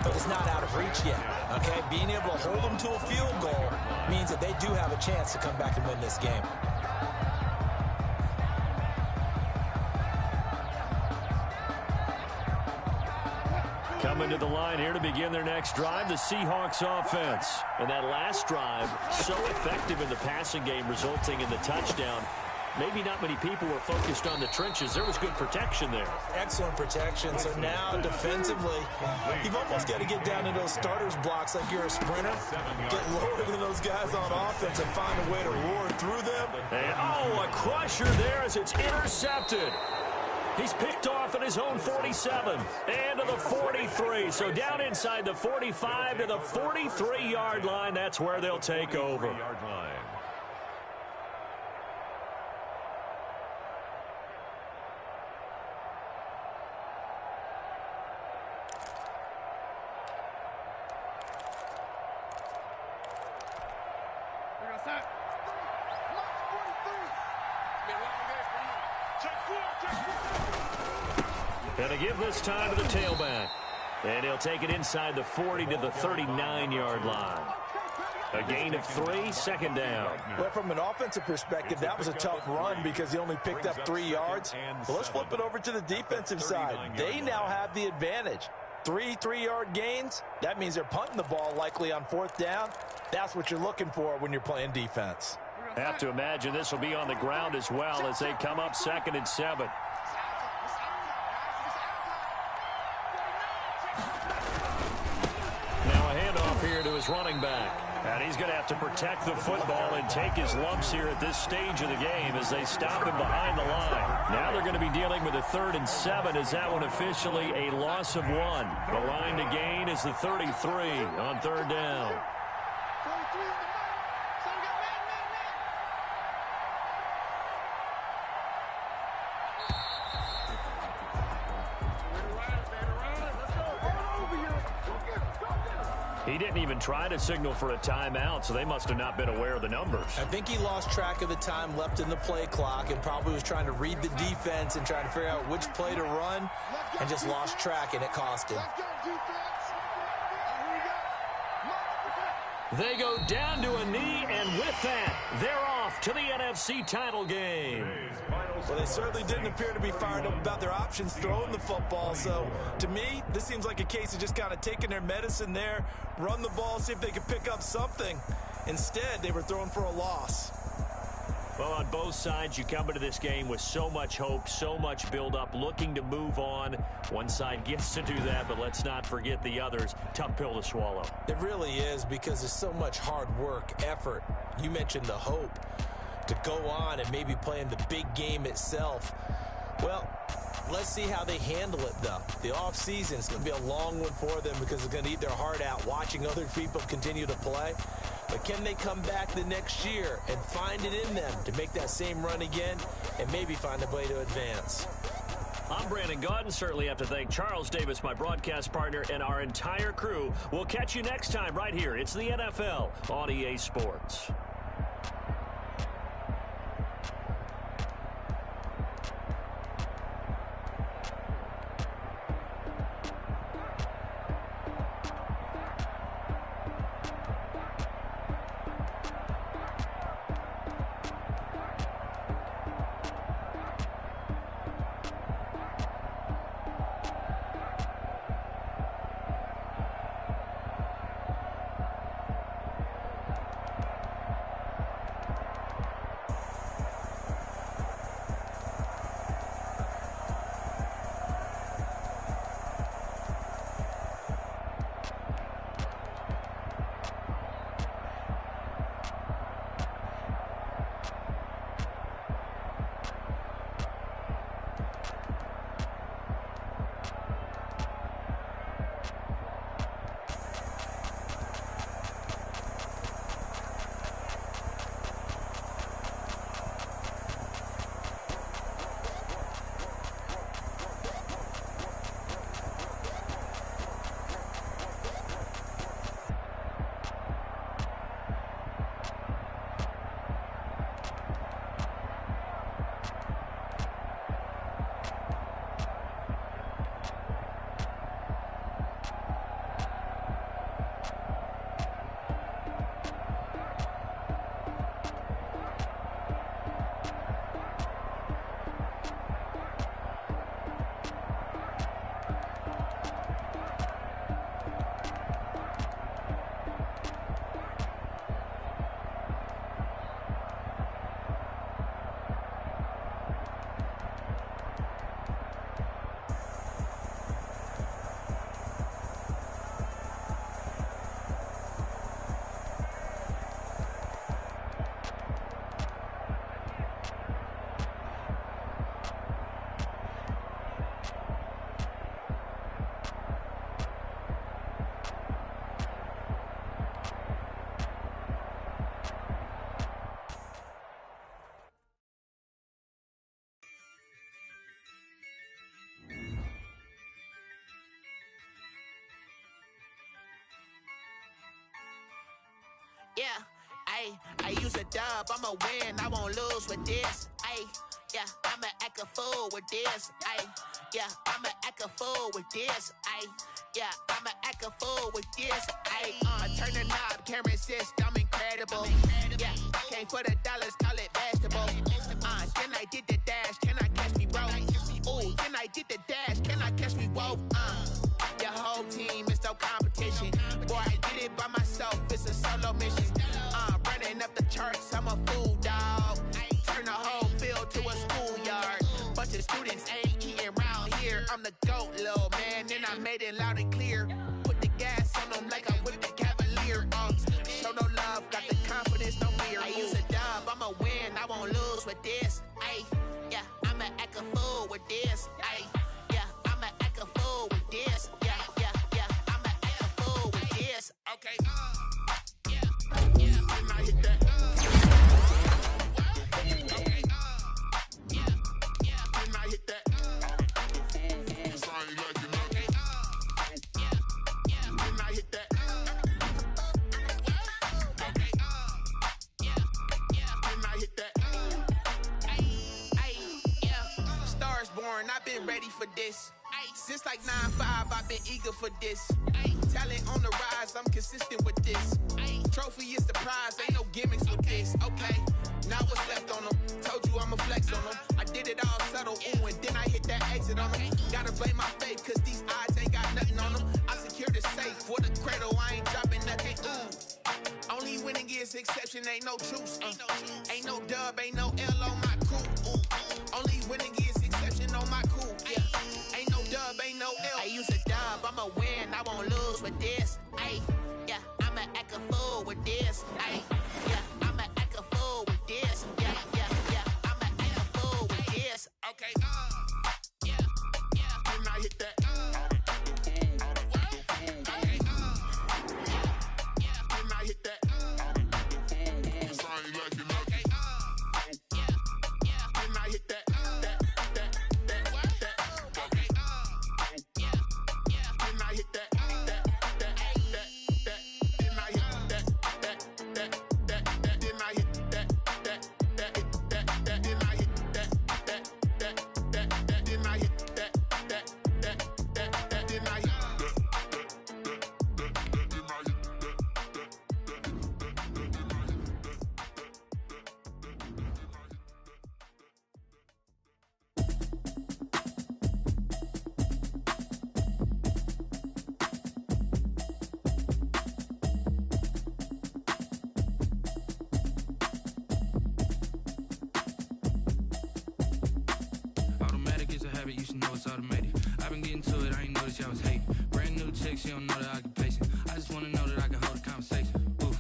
but it's not out of reach yet, okay? Being able to hold them to a field goal means that they do have a chance to come back and win this game. Coming to the line here to begin their next drive, the Seahawks offense. And that last drive, so effective in the passing game, resulting in the touchdown. Maybe not many people were focused on the trenches. There was good protection there. Excellent protection. So now, defensively, you've almost got to get down to those starters blocks like you're a sprinter. Get lower than those guys on offense and find a way to roar through them. And, a crusher there as it's intercepted. He's picked off at his own 47 and to the 43. So down inside the 45 to the 43-yard line. That's where they'll take over. And to give this time to the tailback. And he'll take it inside the 40 to the 39-yard line. A gain of 3, 2nd down. Well, from an offensive perspective, that was a tough run because he only picked up 3 yards. But let's flip it over to the defensive side. They now have the advantage. 3 3-yard gains, that means they're punting the ball likely on 4th down. That's what you're looking for when you're playing defense. Have to imagine this will be on the ground as well as they come up 2nd and 7. Now a handoff here to his running back. And he's going to have to protect the football and take his lumps here at this stage of the game as they stop him behind the line. Now they're going to be dealing with a 3rd and 7 as that one officially a loss of 1. The line to gain is the 33 on 3rd down. He didn't even try to signal for a timeout, so they must have not been aware of the numbers. I think he lost track of the time left in the play clock and probably was trying to read the defense and trying to figure out which play to run and just lost track, and it cost him. They go down to a knee, and with that, they're off to the NFC title game. Well, they certainly didn't appear to be fired up about their options throwing the football. So, to me, this seems like a case of just kind of taking their medicine there, run the ball, see if they could pick up something. Instead, they were throwing for a loss. Well, on both sides, you come into this game with so much hope, so much build-up, looking to move on. One side gets to do that, but let's not forget the others. Tough pill to swallow. It really is because there's so much hard work, effort. You mentioned the hope to go on and maybe play in the big game itself. Well, Let's see how they handle it, though. The offseason is going to be a long one for them because it's going to eat their heart out watching other people continue to play. But can they come back the next year and find it in them to make that same run again and maybe find a way to advance? I'm Brandon Gaudin. Certainly have to thank Charles Davis, my broadcast partner, and our entire crew. We'll catch you next time right here. It's the NFL on EA Sports. Yeah, I use a dub, I'ma win, I won't lose with this. Yeah, I'ma act a fool with this. Yeah, I'ma act a fool with this. Yeah, I'ma act a fool with this. I turn the knob, camera assist, I'm incredible. Yeah, came for the dollars, call it vegetable. Then I did the dash, can I catch me, bro? Ooh, then I did the dash, can I catch me, whoa? Your whole team is no competition. Boy, I did it by myself, it's a solo mission. Running up the charts, I'm a fool, dog. Turn the whole field to a schoolyard. Bunch of students ain't eating round here. I'm the GOAT, little man, and I made it loud and clear. Put the gas on them like I'm with the Cavalier. Show no love, got the confidence, no fear. I use a dub, I'ma win, I won't lose with this. Yeah, I'ma act a fool with this. Yeah, I'ma act a fool with this. Yeah, I'ma act a fool with this. Okay. And I hit that. Okay. And I hit that. And I hit that. Okay. And I hit that. Stars born, I've been ready for this. Since like 9-5, I've been eager for this. Talent on the rise, I'm consistent with this. Trophy is the prize, ain't no gimmicks with this. Okay, now what's left on them? Told you I'ma flex on them. I did it all subtle, ooh, and then I hit that exit on them. Gotta blame my faith, cause these odds ain't got nothing on them. I secured the safe for the cradle, I ain't dropping nothing, ooh. Only winning is exception, ain't no truce. Ain't no dub, ain't no L on my crew. Ooh. Only winning is exception on my crew, yeah. Ain't no dub, ain't no L. I use a dub, I'ma win, I won't lose with this. Yeah, I'ma act a fool with this. Yeah, I'ma act a fool with this. Yeah, I'ma act a fool with this. Okay. Yeah. habit, you should know it's automated. I've been getting to it, I ain't noticed y'all was hating. Brand new chick, she don't know the occupation. I just wanna know that I can hold a conversation. Oof,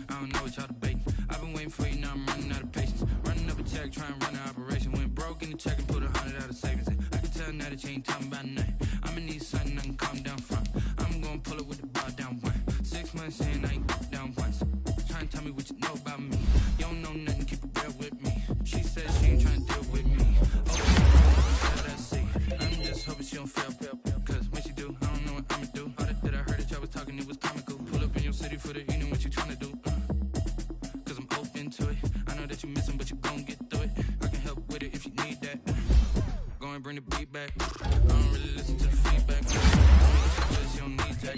I don't know what y'all debating. I've been waiting for you, now I'm running out of patience. Running up a check, trying to run an operation. Went broke in the check and put 100 out of savings in. I can tell now that you ain't talking about nothing. I'ma need something I can calm down from. I'm gonna pull it with the bar down one. 6 months in, I ain't down once. Trying to tell me what you know about me. You don't know nothing, keep it real with me. She said she ain't trying to deal with me. Okay, let's see. I'm just hoping she don't fail. Cause when she do, I don't know what I'ma do. All that I heard that y'all was talking, it was comical. Pull up in your city for the evening, what you trying to do? Cause I'm open to it. I know that you missing, but you gon' get through it. I can help with it if you need that. Go and bring the beat back. I don't really listen to the feedback. She don't need jack.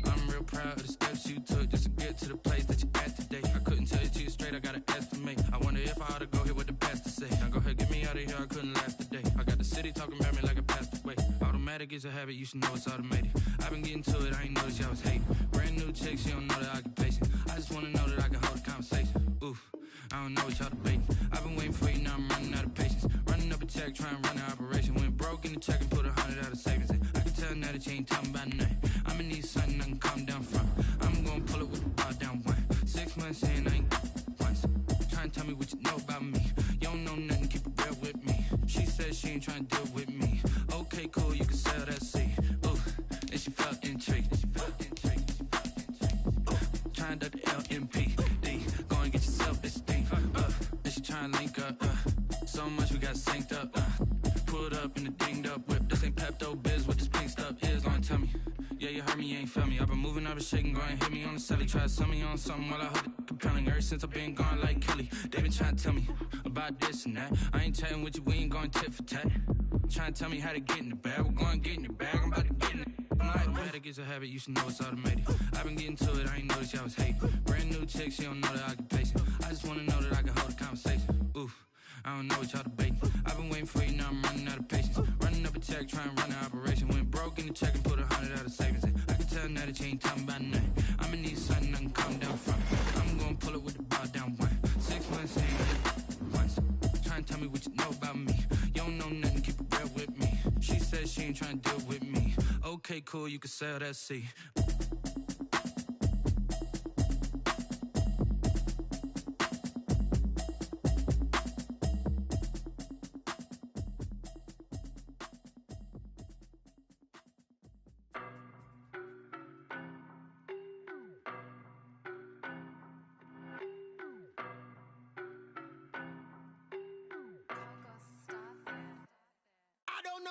I'm real proud of the steps you took just to get to the place that you at today. I couldn't tell you to you straight, I gotta estimate. I wonder if I ought to go here with the pastor say. Now go ahead, get me out of here, I couldn't last a day. I got the city talking about me like a passed away. Automatic is a habit, you should know it's automated. I've been getting to it, I ain't noticed y'all was hating. Brand new chick, she don't know the occupation. I just wanna know that I can hold a conversation. Oof, I don't know what y'all debating. I've been waiting for you, now I'm running out of patience. Running up a check, trying to run an operation. Went broke in the check and put 100 out of savings in. I can tell now that you ain't talking about nothing. I'ma need something I can calm down from. I'm gonna pull it with the bar down one. 6 months in, I ain't once. Trying to tell me what you know about me. You don't know nothing, keep it real with me. She said she ain't trying to deal with me. Okay, cool, you can sell that seed. Ooh, and she felt intrigued. Trying to duck the LMPD. Go and get your self-esteem. And she trying to link up. So much we got synced up. Pulled up in the dinged up whip. This ain't Pepto-Biz, what this pink stuff is. Gonna tell me. Yeah, you heard me, you ain't felt me. I've been moving, I've been shaking, go and hit me on the celly. Try to sell me on something while I hold it compelling. Ever since I've been gone like Kelly, they been trying to tell me about this and that. I ain't chatting with you, we ain't going tit for tat. Trying to tell me how to get in the bag, we're going to get in the bag, I'm about to get in it. I'm like, automatic is a habit, you should know it's automated. I've been getting to it, I ain't noticed y'all was hating. Brand new chick, she don't know the occupation. I just wanna know that I can hold a conversation. Oof, I don't know what y'all debating. I've been waiting for you, now I'm running out of patience. Running up a check, trying to run an operation. Went broke in the check and put 100 out of savings in. I can tell now that you ain't talking about nothing. I'ma need something I can calm down from. I'm gonna pull it with the bar down one. 6 months in, once. Trying to tell me what you know about me. You don't know nothing, keep it real with me. She said she ain't trying to deal with me. Okay, cool, you can sell that seed.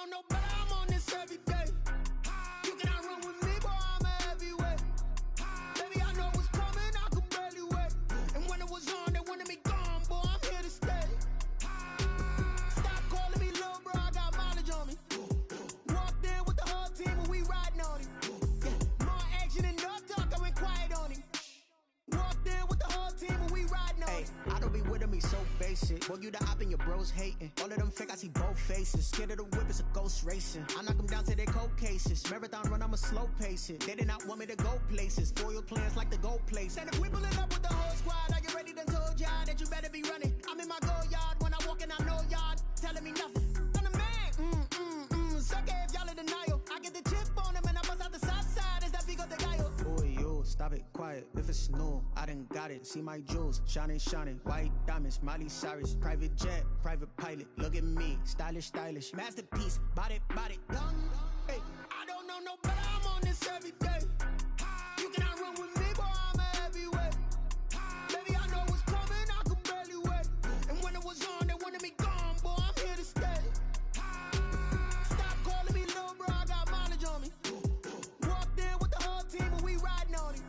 No, but I'm on this every day. You cannot run with me, boy, I'm a heavyweight. Baby, I know what's coming, I could barely wait. And when it was on, they wanted me gone, boy, I'm here to stay. Stop calling me little bro, I got mileage on me. Walked in with the whole team and we riding on him. Yeah. More action and no talk, I went quiet on him. Walked in with the whole team and we riding on him. I don't be with him, he's so basic. Boy, you the op and your bros hating. All of them fake, I see both faces. Scared of the whip, it's a ghost racing. I knock them down to their cold cases. Marathon run, I'ma slow pace it. They did not want me to go places. Foil plans like the gold place. And if we pulling up with the whole squad, are you ready? Done told y'all that you better be running. I'm in my go yard. When I walk in, I know y'all telling me nothing. I'm the man. Suck it if y'all in denial. I get the chip on him and I bust out the south side. Is that Vigo de Gallo? Boy, yo, stop it, quiet. If it's new, I done got it. See my jewels, shining, white diamonds, Miley Cyrus, private jet, private pilot. Look at me, stylish, masterpiece, body, young. Hey, I don't know no better, I'm on this every day. You cannot run with me, boy, I'm a heavyweight. Baby, I know what's coming, I could barely wait. And when it was on, they wanted me gone, boy, I'm here to stay. Stop calling me little bro, I got mileage on me. Walked in with the whole team and we riding on him.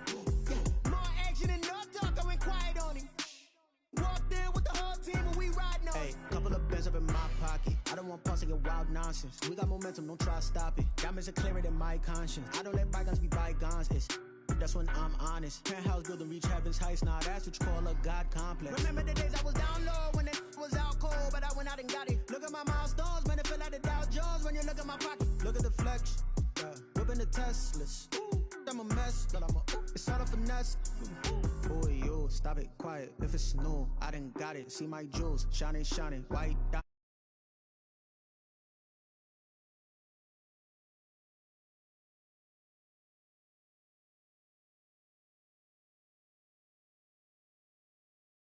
Yeah. More action and no talk, I went quiet on him. Walked in with the whole team and we riding on him. Hey, couple of bands up in my pocket. I don't want pause to get wild nonsense. We got momentum, don't try to stop it. Diamonds are clearer than my conscience. I don't let bygones be bygones. That's when I'm honest. Penthouse building, reach heaven's heights. Now that's what you call a God complex. Remember the days I was down low when it was out cold, but I went out and got it. Look at my milestones, man, it feel like the Dow Jones when you look at my pocket. Look at the flex, whipping the Teslas. I'm a mess, but it's all a finesse. Boy, yo, stop it, quiet. If it's new, I done got it. See my jewels, shining, white.